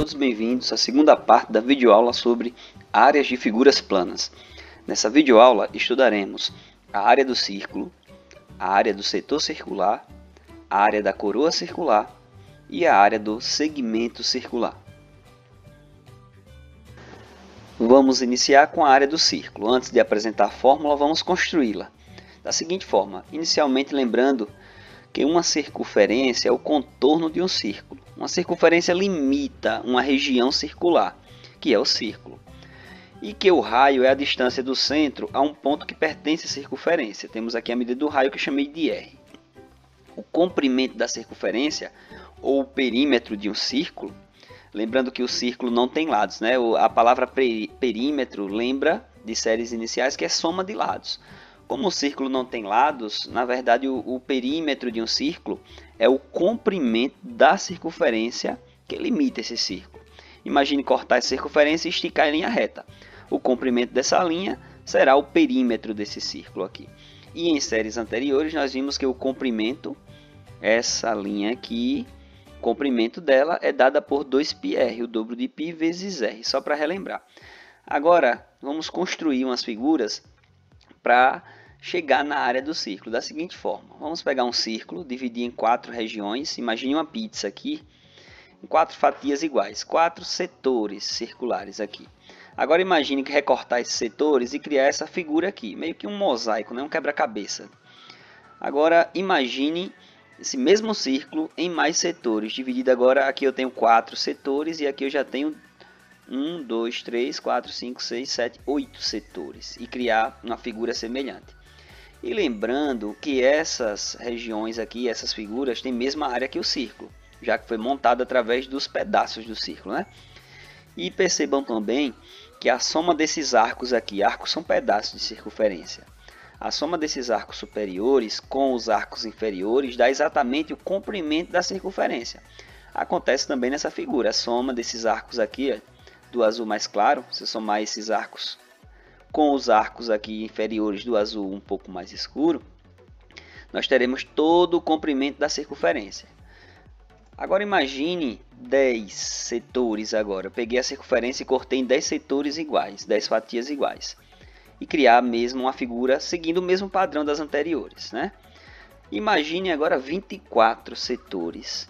todos bem-vindos à segunda parte da videoaula sobre áreas de figuras planas. Nessa videoaula estudaremos a área do círculo, a área do setor circular, a área da coroa circular e a área do segmento circular. Vamos iniciar com a área do círculo. Antes de apresentar a fórmula, vamos construí-la da seguinte forma, inicialmente lembrando que uma circunferência é o contorno de um círculo. Uma circunferência limita uma região circular, que é o círculo. E que o raio é a distância do centro a um ponto que pertence à circunferência. Temos aqui a medida do raio que eu chamei de R. O comprimento da circunferência, ou o perímetro de um círculo, lembrando que o círculo não tem lados, né? A palavra perímetro lembra de séries iniciais que é soma de lados. Como o círculo não tem lados, na verdade o perímetro de um círculo é o comprimento da circunferência que limita esse círculo. Imagine cortar essa circunferência e esticar em linha reta. O comprimento dessa linha será o perímetro desse círculo aqui. E em séries anteriores nós vimos que o comprimento, essa linha aqui, o comprimento dela é dada por 2πr, o dobro de π vezes r, só para relembrar. Agora vamos construir umas figuras para chegar na área do círculo da seguinte forma. Vamos pegar um círculo, dividir em 4 regiões, imagine uma pizza aqui, em 4 fatias iguais, 4 setores circulares aqui. Agora imagine que recortar esses setores e criar essa figura aqui, meio que um mosaico, né? Um quebra-cabeça. Agora imagine esse mesmo círculo em mais setores, dividido agora, aqui eu tenho 4 setores e aqui eu já tenho 1, 2, 3, 4, 5, 6, 7, 8 setores e criar uma figura semelhante. E lembrando que essas regiões aqui, essas figuras, têm a mesma área que o círculo, já que foi montado através dos pedaços do círculo, né? E percebam também que a soma desses arcos aqui, arcos são pedaços de circunferência, a soma desses arcos superiores com os arcos inferiores dá exatamente o comprimento da circunferência. Acontece também nessa figura, a soma desses arcos aqui, ó, do azul mais claro, se somar esses arcos com os arcos aqui inferiores do azul um pouco mais escuro, nós teremos todo o comprimento da circunferência. Agora imagine 10 setores agora. Eu peguei a circunferência e cortei em 10 setores iguais, 10 fatias iguais. E criar mesmo uma figura seguindo o mesmo padrão das anteriores, né? Imagine agora 24 setores.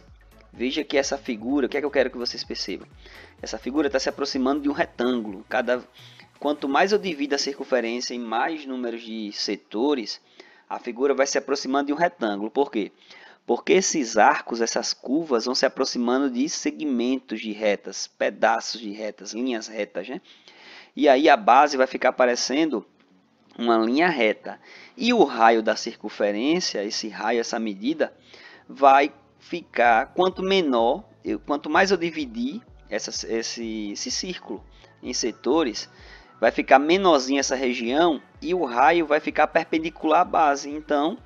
Veja que essa figura, o que é que eu quero que vocês percebam? Essa figura está se aproximando de um retângulo. Quanto mais eu divido a circunferência em mais números de setores, a figura vai se aproximando de um retângulo. Por quê? Porque esses arcos, essas curvas, vão se aproximando de segmentos de retas, pedaços de retas, linhas retas, né? E aí a base vai ficar parecendo uma linha reta. E o raio da circunferência, esse raio, essa medida, vai ficar, quanto menor, quanto mais eu dividir esse círculo em setores, vai ficar menorzinha essa região e o raio vai ficar perpendicular à base. Então,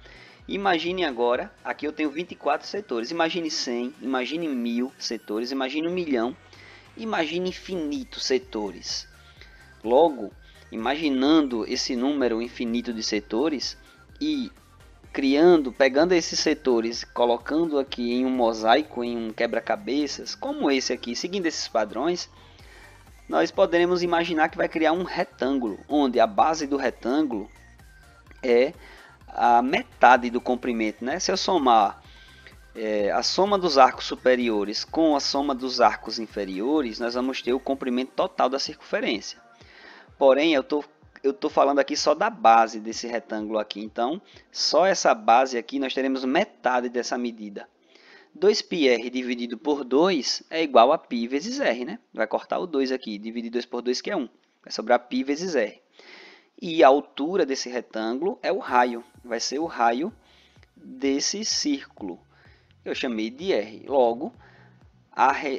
imagine agora, aqui eu tenho 24 setores, imagine 100, imagine 1000 setores, imagine 1 milhão, imagine infinitos setores. Logo, imaginando esse número infinito de setores e pegando esses setores, colocando aqui em um mosaico, em um quebra-cabeças, como esse aqui, seguindo esses padrões, nós poderemos imaginar que vai criar um retângulo, onde a base do retângulo é a metade do comprimento, né? Se eu somar a soma dos arcos superiores com a soma dos arcos inferiores, nós vamos ter o comprimento total da circunferência. Porém, eu estou falando aqui só da base desse retângulo aqui, então só essa base aqui nós teremos metade dessa medida. 2πr dividido por 2 é igual a π vezes r, né? Vai cortar o 2 aqui, dividir 2 por 2 que é 1. Vai sobrar π vezes r. E a altura desse retângulo é o raio, vai ser o raio desse círculo. Eu chamei de r. Logo,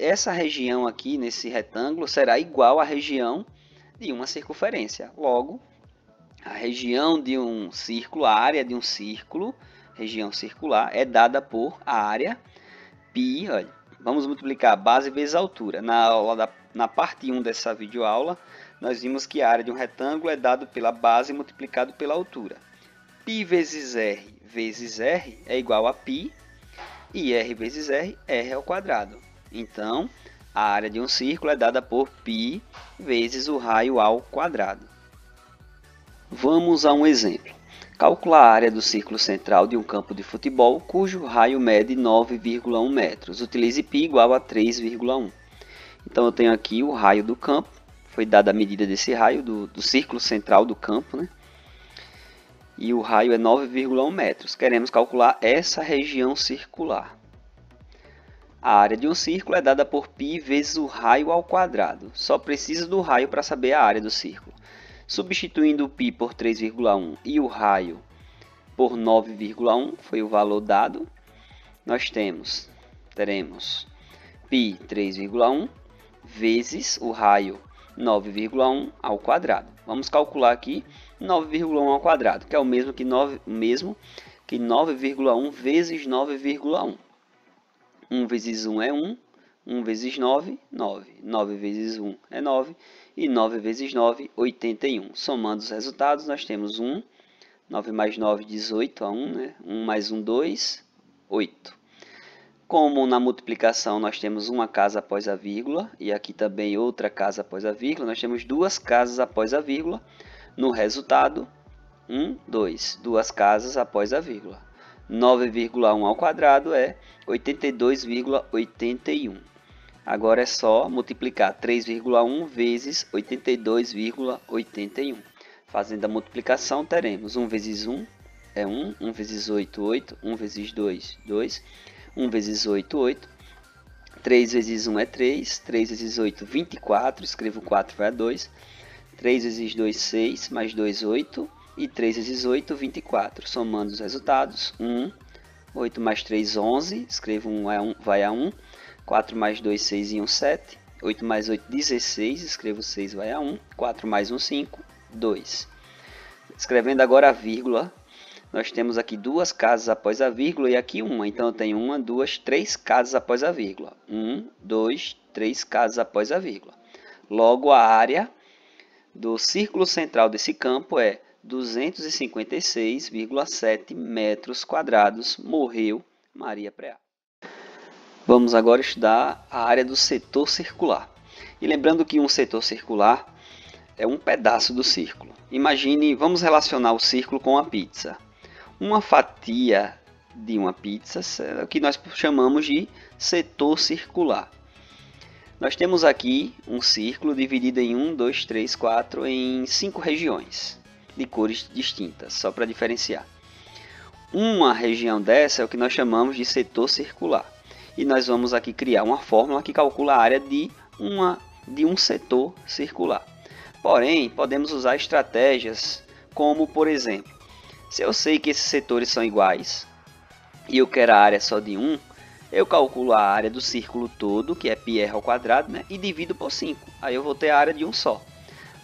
essa região aqui nesse retângulo será igual à região de uma circunferência. Logo, a região de um círculo, a área de um círculo, região circular, é dada por a área π. Olha, vamos multiplicar a base vezes a altura. Na parte 1 dessa videoaula, nós vimos que a área de um retângulo é dada pela base multiplicado pela altura. π vezes r é igual a π, e r vezes r, r ao quadrado. Então, A área de um círculo é dada por π vezes o raio ao quadrado. Vamos a um exemplo. Calcular a área do círculo central de um campo de futebol cujo raio mede 9,1 metros. Utilize π igual a 3,1. Então eu tenho aqui o raio do campo. Foi dada a medida desse raio do círculo central do campo, né? E o raio é 9,1 metros. Queremos calcular essa região circular. A área de um círculo é dada por π vezes o raio ao quadrado. Só precisa do raio para saber a área do círculo. Substituindo o π por 3,1 e o raio por 9,1, foi o valor dado, nós teremos π 3,1 vezes o raio 9,1 ao quadrado. Vamos calcular aqui 9,1 ao quadrado, que é o mesmo que 9,1 vezes 9,1. 1 vezes 1 é 1, 1 vezes 9, 9. 9 vezes 1 é 9 e 9 vezes 9, 81. Somando os resultados, nós temos 1, 9 mais 9, 18 a 1, né? 1 mais 1, 2, 8. Como na multiplicação nós temos uma casa após a vírgula e aqui também outra casa após a vírgula, nós temos duas casas após a vírgula. No resultado, 1, 2, duas casas após a vírgula. 9,1 ao quadrado é 82,81. Agora é só multiplicar 3,1 vezes 82,81. Fazendo a multiplicação, teremos 1 vezes 1 é 1, 1 vezes 8, 8, 1 vezes 2, 2, 1 vezes 8, 8, 3 vezes 1 é 3, 3 vezes 8, 24, escrevo 4, vai a 2, 3 vezes 2, 6, mais 2, 8, e 3 vezes 8, 24. Somando os resultados, 1, 8 mais 3, 11, escrevo 1, vai a 1, 4 mais 2, 6 e 1, 7, 8 mais 8, 16, escrevo 6, vai a 1, 4 mais 1, 5, 2. Escrevendo agora a vírgula, nós temos aqui duas casas após a vírgula e aqui uma. Então eu tenho 1, 2, 3 casas após a vírgula. 1, 2, 3 casas após a vírgula. Logo, a área do círculo central desse campo é 256,7 metros quadrados. Morreu Maria Preá. Vamos agora estudar a área do setor circular. E lembrando que um setor circular é um pedaço do círculo. Imagine, vamos relacionar o círculo com a pizza. Uma fatia de uma pizza é o que nós chamamos de setor circular. Nós temos aqui um círculo dividido em 1, 2, 3, 4 em 5 regiões de cores distintas, só para diferenciar. Uma região dessa é o que nós chamamos de setor circular. E nós vamos aqui criar uma fórmula que calcula a área de um setor circular. Porém, podemos usar estratégias como, por exemplo, se eu sei que esses setores são iguais e eu quero a área só de um, eu calculo a área do círculo todo, que é πr ao quadrado, né, e divido por 5. Aí eu vou ter a área de um só.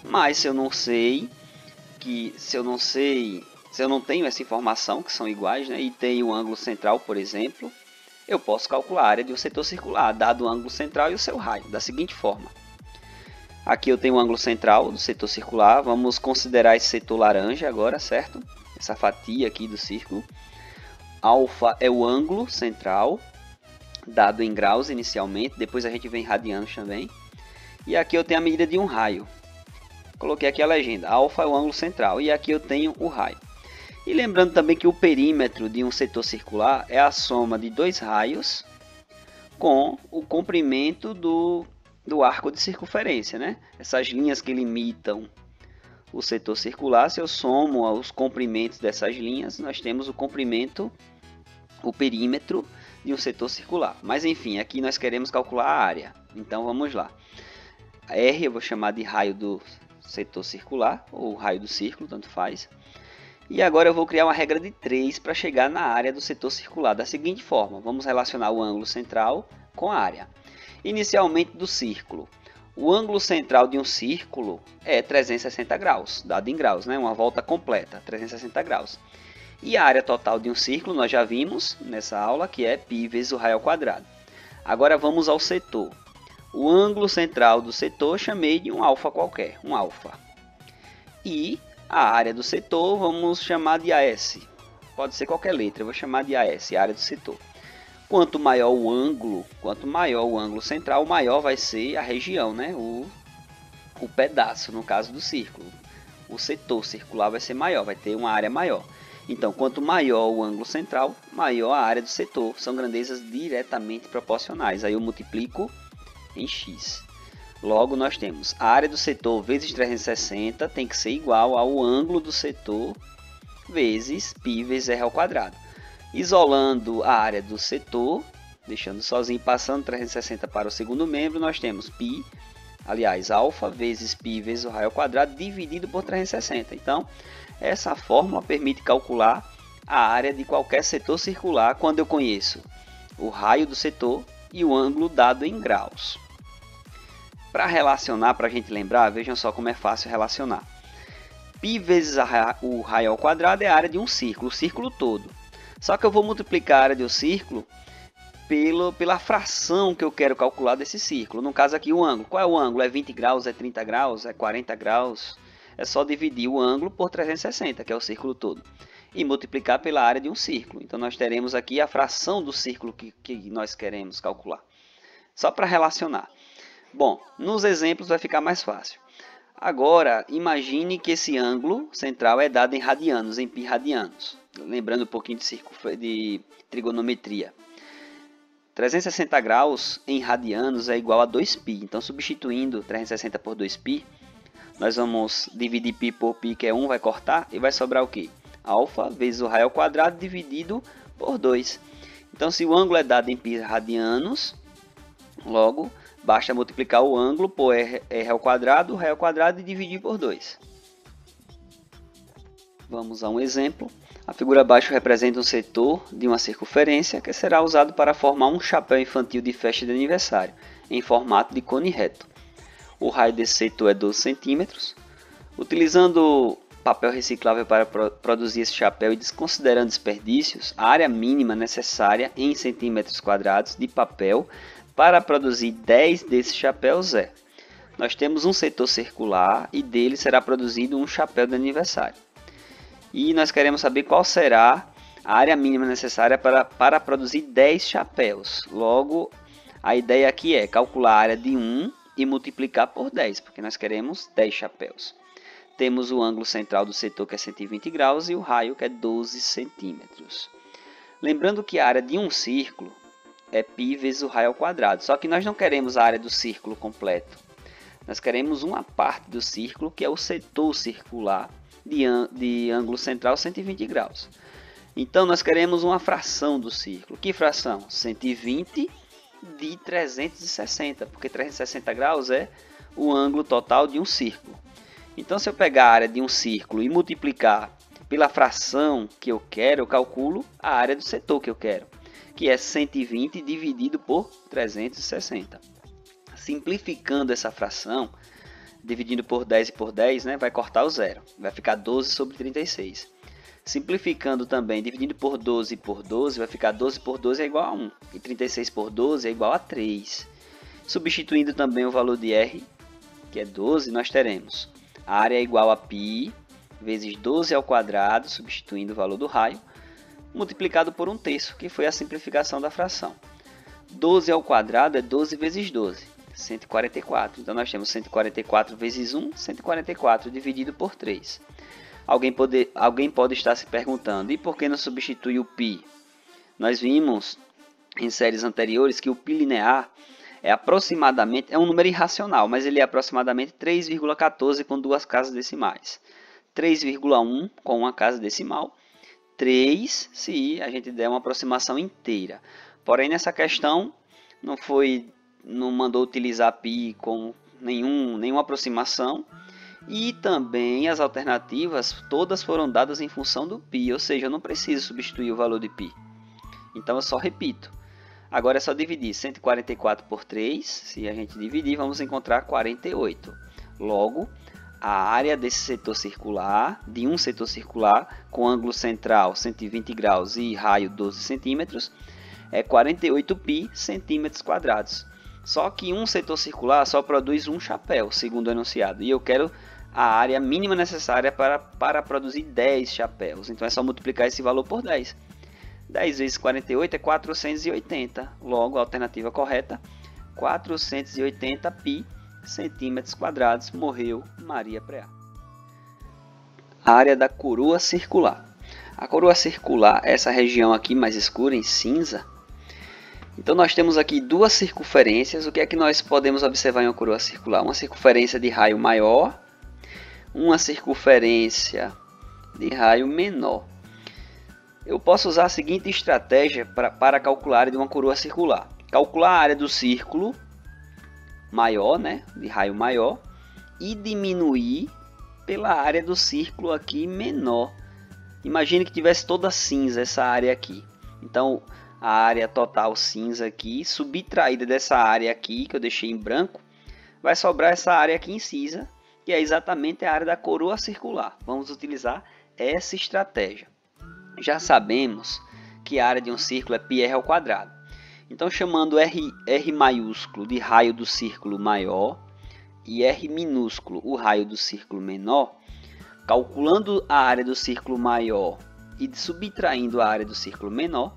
Mas se eu não tenho essa informação que são iguais, né, e tenho o ângulo central, por exemplo, eu posso calcular a área de um setor circular, dado o ângulo central e o seu raio, da seguinte forma. Aqui eu tenho o ângulo central do setor circular, vamos considerar esse setor laranja agora, certo? Essa fatia aqui do círculo. Alfa é o ângulo central, dado em graus inicialmente, depois a gente vem radianos também. E aqui eu tenho a medida de um raio. Coloquei aqui a legenda, alfa é o ângulo central, e aqui eu tenho o raio. E lembrando também que o perímetro de um setor circular é a soma de dois raios com o comprimento do arco de circunferência, né? Essas linhas que limitam o setor circular, se eu somo os comprimentos dessas linhas, nós temos o comprimento, o perímetro de um setor circular. Mas enfim, aqui nós queremos calcular a área. Então vamos lá. A R eu vou chamar de raio do setor circular, ou raio do círculo, tanto faz. E agora eu vou criar uma regra de 3 para chegar na área do setor circular. Da seguinte forma, vamos relacionar o ângulo central com a área. Inicialmente do círculo. O ângulo central de um círculo é 360 graus, dado em graus, né? Uma volta completa, 360 graus. E a área total de um círculo, nós já vimos nessa aula, que é π vezes o raio ao quadrado. Agora vamos ao setor. O ângulo central do setor chamei de um alfa qualquer, um alfa. E a área do setor vamos chamar de AS. Pode ser qualquer letra, eu vou chamar de AS, área do setor. Quanto maior o ângulo central, maior vai ser a região, né? O pedaço, no caso do círculo. O setor circular vai ser maior, vai ter uma área maior. Então, quanto maior o ângulo central, maior a área do setor. São grandezas diretamente proporcionais. Aí eu multiplico em x. Logo, nós temos a área do setor vezes 360 tem que ser igual ao ângulo do setor vezes π vezes r ao quadrado. Isolando a área do setor, deixando sozinho, passando 360 para o segundo membro, nós temos π, aliás, alfa vezes π vezes o raio ao quadrado dividido por 360. Então, essa fórmula permite calcular a área de qualquer setor circular quando eu conheço o raio do setor e o ângulo dado em graus. Para relacionar, para a gente lembrar, vejam só como é fácil relacionar. Π vezes o raio ao quadrado é a área de um círculo, o círculo todo. Só que eu vou multiplicar a área do círculo pela fração que eu quero calcular desse círculo. No caso aqui o ângulo. Qual é o ângulo? É 20 graus, é 30 graus, é 40 graus? É só dividir o ângulo por 360, que é o círculo todo, e multiplicar pela área de um círculo. Então nós teremos aqui a fração do círculo que nós queremos calcular. Só para relacionar. Bom, nos exemplos vai ficar mais fácil. Agora, imagine que esse ângulo central é dado em radianos, em π radianos. Lembrando um pouquinho de trigonometria. 360 graus em radianos é igual a 2π. Então, substituindo 360 por 2π, nós vamos dividir π por π, que é 1, vai cortar, e vai sobrar o quê? Alfa vezes o raio ao quadrado dividido por 2. Então, se o ângulo é dado em π radianos, logo, basta multiplicar o ângulo por r ao quadrado, e dividir por 2. Vamos a um exemplo. A figura abaixo representa um setor de uma circunferência que será usado para formar um chapéu infantil de festa de aniversário, em formato de cone reto. O raio desse setor é 12 centímetros. Utilizando papel reciclável para produzir esse chapéu e desconsiderando desperdícios, a área mínima necessária em centímetros quadrados de papel para produzir 10 desses chapéus é: nós temos um setor circular e dele será produzido um chapéu de aniversário. E nós queremos saber qual será a área mínima necessária para produzir 10 chapéus. Logo, a ideia aqui é calcular a área de 1 e multiplicar por 10, porque nós queremos 10 chapéus. Temos o ângulo central do setor, que é 120 graus, e o raio, que é 12 centímetros. Lembrando que a área de um círculo é π vezes o raio ao quadrado. Só que nós não queremos a área do círculo completo. Nós queremos uma parte do círculo, que é o setor circular de ângulo central 120 graus. Então, nós queremos uma fração do círculo. Que fração? 120 de 360, porque 360 graus é o ângulo total de um círculo. Então, se eu pegar a área de um círculo e multiplicar pela fração que eu quero, eu calculo a área do setor que eu quero, que é 120 dividido por 360. Simplificando essa fração, dividindo por 10 e por 10, né, vai cortar o zero. Vai ficar 12 sobre 36. Simplificando também, dividindo por 12 e por 12, vai ficar 12 por 12 é igual a 1. E 36 por 12 é igual a 3. Substituindo também o valor de R, que é 12, nós teremos a área é igual a π vezes 12 ao quadrado, substituindo o valor do raio, multiplicado por 1/3, que foi a simplificação da fração. 12 ao quadrado é 12 vezes 12, 144. Então, nós temos 144 vezes 1, 144 dividido por 3. Alguém pode estar se perguntando, e por que não substitui o π? Nós vimos em séries anteriores que o π linear é um número irracional, mas ele é aproximadamente 3,14 com duas casas decimais. 3,1 com uma casa decimal. 3 se a gente der uma aproximação inteira. Porém, nessa questão, não mandou utilizar π com nenhuma aproximação. E também as alternativas todas foram dadas em função do π, ou seja, eu não preciso substituir o valor de π. Então eu só repito. Agora é só dividir 144 por 3, se a gente dividir vamos encontrar 48. Logo, a área desse setor circular, de um setor circular, com ângulo central 120 graus e raio 12 centímetros, é 48π centímetros quadrados. Só que um setor circular só produz um chapéu, segundo o enunciado, e eu quero a área mínima necessária para produzir 10 chapéus. Então é só multiplicar esse valor por 10. 10 vezes 48 é 480. Logo, a alternativa correta, 480 pi centímetros quadrados. Morreu Maria Preá. Área da coroa circular. A coroa circular é essa região aqui mais escura, em cinza. Então nós temos aqui duas circunferências. O que é que nós podemos observar em uma coroa circular? Uma circunferência de raio maior, uma circunferência de raio menor. Eu posso usar a seguinte estratégia para calcular a área de uma coroa circular. Calcular a área do círculo maior, né, de raio maior, e diminuir pela área do círculo aqui menor. Imagine que tivesse toda cinza essa área aqui. Então, a área total cinza aqui, subtraída dessa área aqui, que eu deixei em branco, vai sobrar essa área aqui em cinza, que é exatamente a área da coroa circular. Vamos utilizar essa estratégia. Já sabemos que a área de um círculo é πr ao quadrado. Então, chamando R maiúsculo de raio do círculo maior e R minúsculo o raio do círculo menor, calculando a área do círculo maior e subtraindo a área do círculo menor,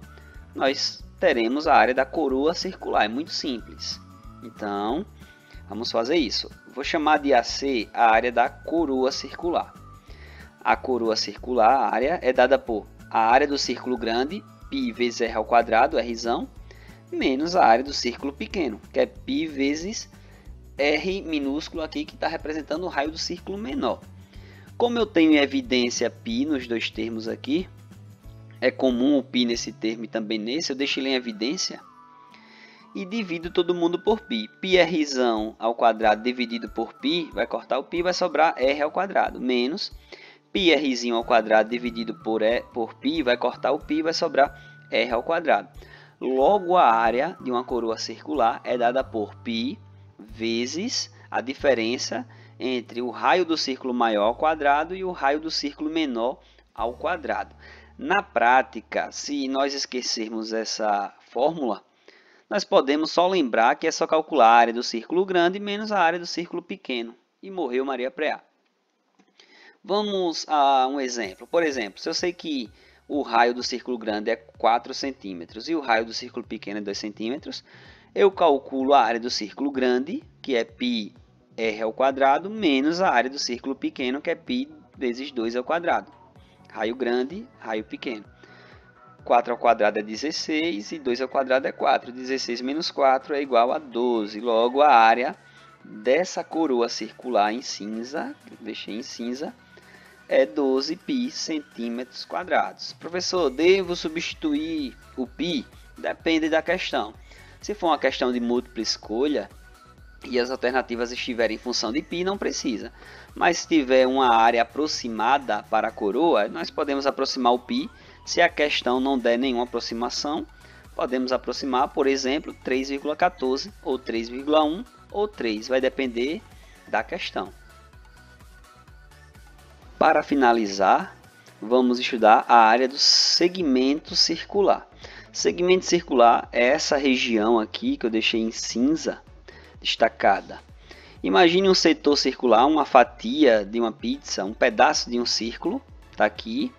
nós teremos a área da coroa circular. É muito simples. Então, vamos fazer isso. Vou chamar de AC a área da coroa circular. A coroa circular, a área, é dada por a área do círculo grande, π vezes r ao quadrado, Rzão, menos a área do círculo pequeno, que é π vezes r minúsculo aqui, que está representando o raio do círculo menor. Como eu tenho em evidência π nos dois termos aqui, é comum o π nesse termo e também nesse, eu deixo ele em evidência e divido todo mundo por π. πr ao quadrado dividido por π, vai cortar o π, vai sobrar r ao quadrado, menos πr ao quadrado dividido por π, vai cortar o π, vai sobrar r ao quadrado. Logo, a área de uma coroa circular é dada por π vezes a diferença entre o raio do círculo maior ao quadrado e o raio do círculo menor ao quadrado. Na prática, se nós esquecermos essa fórmula, nós podemos só lembrar que é só calcular a área do círculo grande menos a área do círculo pequeno. E morreu Maria Preá. Vamos a um exemplo. Por exemplo, se eu sei que o raio do círculo grande é 4 centímetros e o raio do círculo pequeno é 2 centímetros, eu calculo a área do círculo grande, que é πr ao quadrado, menos a área do círculo pequeno, que é π vezes 2 ao quadrado. Raio grande, raio pequeno. 4 ao quadrado é 16 e 2 ao quadrado é 4. 16 menos 4 é igual a 12. Logo, a área dessa coroa circular em cinza, que eu deixei em cinza, é 12 π centímetros quadrados. Professor, devo substituir o π? Depende da questão. Se for uma questão de múltipla escolha e as alternativas estiverem em função de π, não precisa. Mas se tiver uma área aproximada para a coroa, nós podemos aproximar o π. Se a questão não der nenhuma aproximação, podemos aproximar, por exemplo, 3,14 ou 3,1 ou 3. Vai depender da questão. Para finalizar, vamos estudar a área do segmento circular. Segmento circular é essa região aqui que eu deixei em cinza, destacada. Imagine um setor circular, uma fatia de uma pizza, um pedaço de um círculo, está aqui.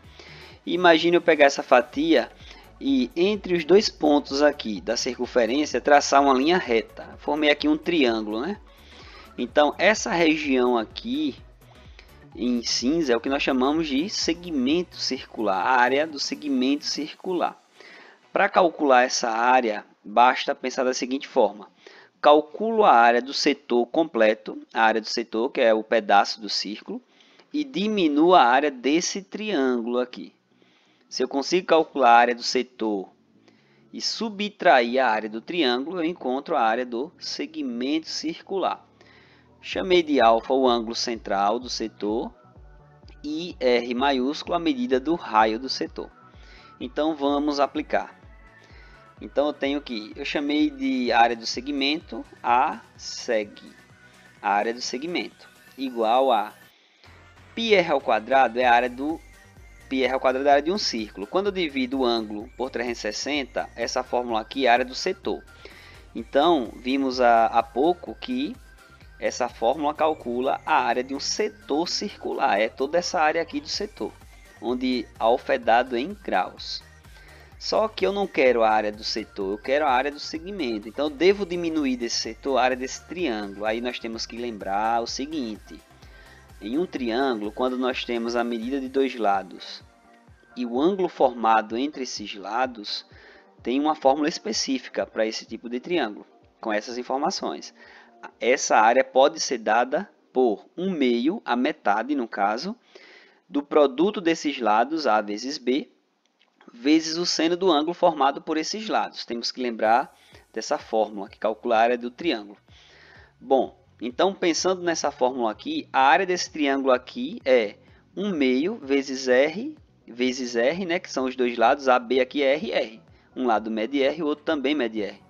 Imagine eu pegar essa fatia e entre os dois pontos aqui da circunferência traçar uma linha reta. Formei aqui um triângulo, né? Então, essa região aqui em cinza é o que nós chamamos de segmento circular, a área do segmento circular. Para calcular essa área, basta pensar da seguinte forma. Calculo a área do setor completo, a área do setor, que é o pedaço do círculo, e diminuo a área desse triângulo aqui. Se eu consigo calcular a área do setor e subtrair a área do triângulo, eu encontro a área do segmento circular. Chamei de alfa o ângulo central do setor e R maiúsculo a medida do raio do setor. Então, vamos aplicar. Então, eu chamei de área do segmento a seg, a área do segmento, igual a πr ao quadrado é a área do πr ao quadrado é a área de um círculo. Quando eu divido o ângulo por 360, essa fórmula aqui é a área do setor. Então, vimos há pouco que essa fórmula calcula a área de um setor circular, é toda essa área aqui do setor, onde alfa é dado em graus. Só que eu não quero a área do setor, eu quero a área do segmento. Então eu devo diminuir desse setor a área desse triângulo. Aí nós temos que lembrar o seguinte: em um triângulo, quando nós temos a medida de dois lados e o ângulo formado entre esses lados, tem uma fórmula específica para esse tipo de triângulo, com essas informações. Essa área pode ser dada por 1/2, a metade no caso, do produto desses lados, A vezes B, vezes o seno do ângulo formado por esses lados. Temos que lembrar dessa fórmula, que calcula a área do triângulo. Bom, então pensando nessa fórmula aqui, a área desse triângulo aqui é 1/2 vezes R, né, que são os dois lados, AB aqui é R. Um lado mede R, o outro também mede R.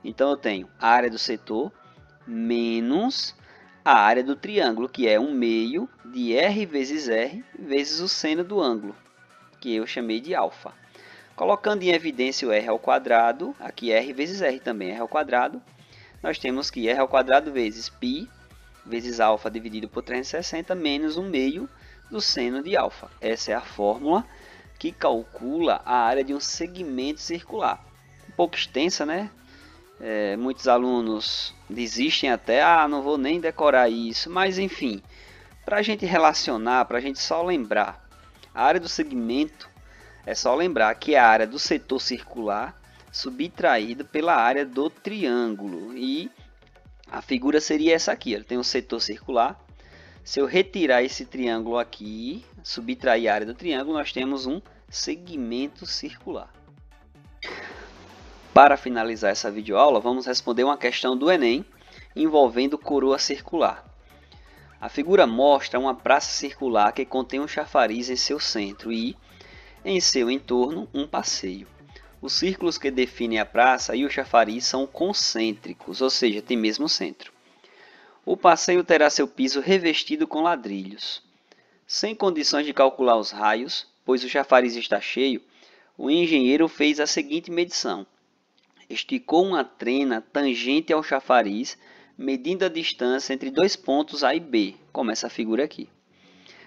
Então eu tenho a área do setor menos a área do triângulo, que é 1/2 de R vezes R, vezes o seno do ângulo, que eu chamei de alfa. Colocando em evidência o R ao quadrado, aqui R vezes R também, R ao quadrado, nós temos que R ao quadrado vezes π, vezes alfa dividido por 360, menos 1/2 do seno de alfa. Essa é a fórmula que calcula a área de um segmento circular. Um pouco extensa, né? Muitos alunos desistem até, não vou nem decorar isso, mas enfim, para a gente relacionar, para a gente só lembrar, a área do segmento é só lembrar que é a área do setor circular subtraída pela área do triângulo, e a figura seria essa aqui, tem um setor circular. Se eu retirar esse triângulo aqui, subtrair a área do triângulo, nós temos um segmento circular. Para finalizar essa videoaula, vamos responder uma questão do Enem envolvendo coroa circular. A figura mostra uma praça circular que contém um chafariz em seu centro e, em seu entorno, um passeio. Os círculos que definem a praça e o chafariz são concêntricos, ou seja, tem mesmo centro. O passeio terá seu piso revestido com ladrilhos. Sem condições de calcular os raios, pois o chafariz está cheio, o engenheiro fez a seguinte medição. Esticou uma trena tangente ao chafariz, medindo a distância entre dois pontos A e B, como essa figura aqui,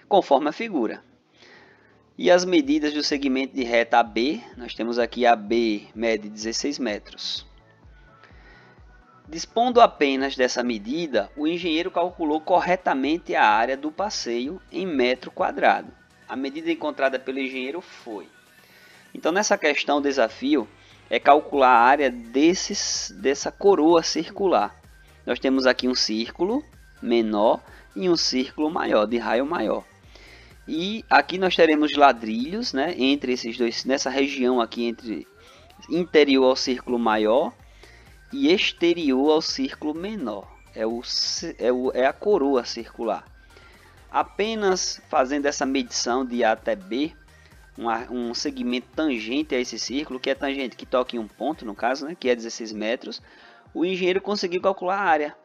conforme a figura. E as medidas do segmento de reta AB, nós temos aqui AB mede 16 metros. Dispondo apenas dessa medida, o engenheiro calculou corretamente a área do passeio em metro quadrado. A medida encontrada pelo engenheiro foi. Então, nessa questão, o desafio é calcular a área dessa coroa circular. Nós temos aqui um círculo menor e um círculo maior, de raio maior. E aqui nós teremos ladrilhos, né, entre esses dois, nessa região aqui, entre interior ao círculo maior e exterior ao círculo menor. É a coroa circular. Apenas fazendo essa medição de A até B, um segmento tangente a esse círculo, que é tangente que toca em um ponto, no caso, né, que é 16 metros, o engenheiro conseguiu calcular a área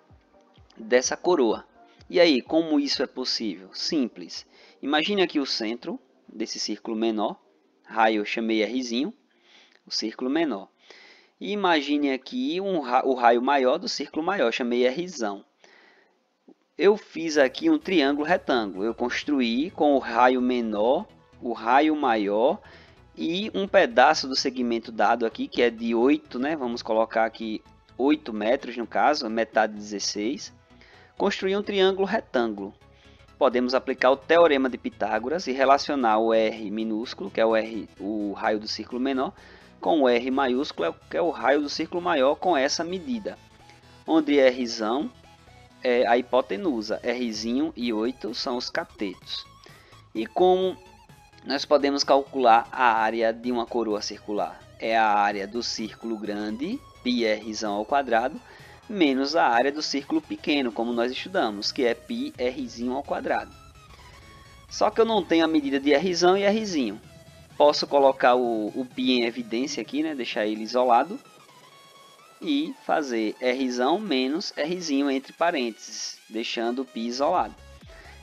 dessa coroa. E aí, como isso é possível? Simples. Imagine aqui o centro desse círculo menor, raio eu chamei Rzinho, o círculo menor. E imagine aqui o raio maior do círculo maior, chamei Rzão. Eu fiz aqui um triângulo retângulo, eu construí com o raio menor, o raio maior e um pedaço do segmento dado aqui, que é de 8, né? Vamos colocar aqui 8 metros no caso, metade de 16. Construir um triângulo retângulo. Podemos aplicar o teorema de Pitágoras e relacionar o R minúsculo, que é o raio do círculo menor, com o R maiúsculo, que é o raio do círculo maior, com essa medida. Onde Rzão é a hipotenusa, Rzinho e 8 são os catetos. E como nós podemos calcular a área de uma coroa circular? É a área do círculo grande, πRzão ao quadrado, menos a área do círculo pequeno, como nós estudamos, que é πRzinho ao quadrado. Só que eu não tenho a medida de Rzão e Rzinho. Posso colocar o π em evidência aqui, né? Deixar ele isolado. E fazer Rzão menos Rzinho entre parênteses, deixando o π isolado.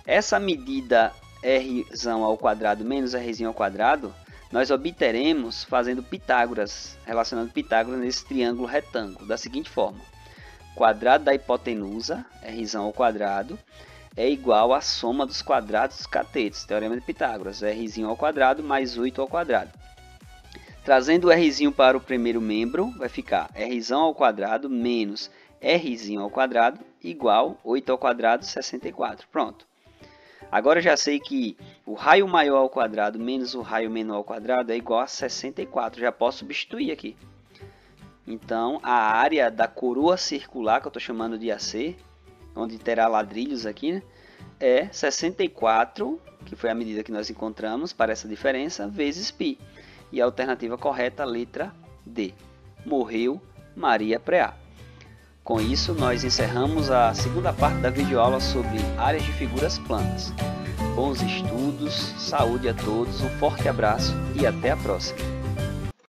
Essa medida Rzão ao quadrado menos Rzinho ao quadrado, nós obteremos fazendo Pitágoras, relacionando Pitágoras nesse triângulo retângulo, da seguinte forma. Quadrado da hipotenusa, Rzão ao quadrado, é igual à soma dos quadrados dos catetos, teorema de Pitágoras, Rzinho ao quadrado mais 8 ao quadrado. Trazendo o Rzinho para o primeiro membro, vai ficar R² menos R² igual 8 ao quadrado 64. Pronto. Agora eu já sei que o raio maior ao quadrado menos o raio menor ao quadrado é igual a 64. Já posso substituir aqui. Então, a área da coroa circular, que eu estou chamando de AC, onde terá ladrilhos aqui, né, é 64, que foi a medida que nós encontramos para essa diferença, vezes π. E a alternativa correta, a letra D. Morreu Maria Preá. Com isso, nós encerramos a segunda parte da videoaula sobre áreas de figuras planas. Bons estudos, saúde a todos, um forte abraço e até a próxima!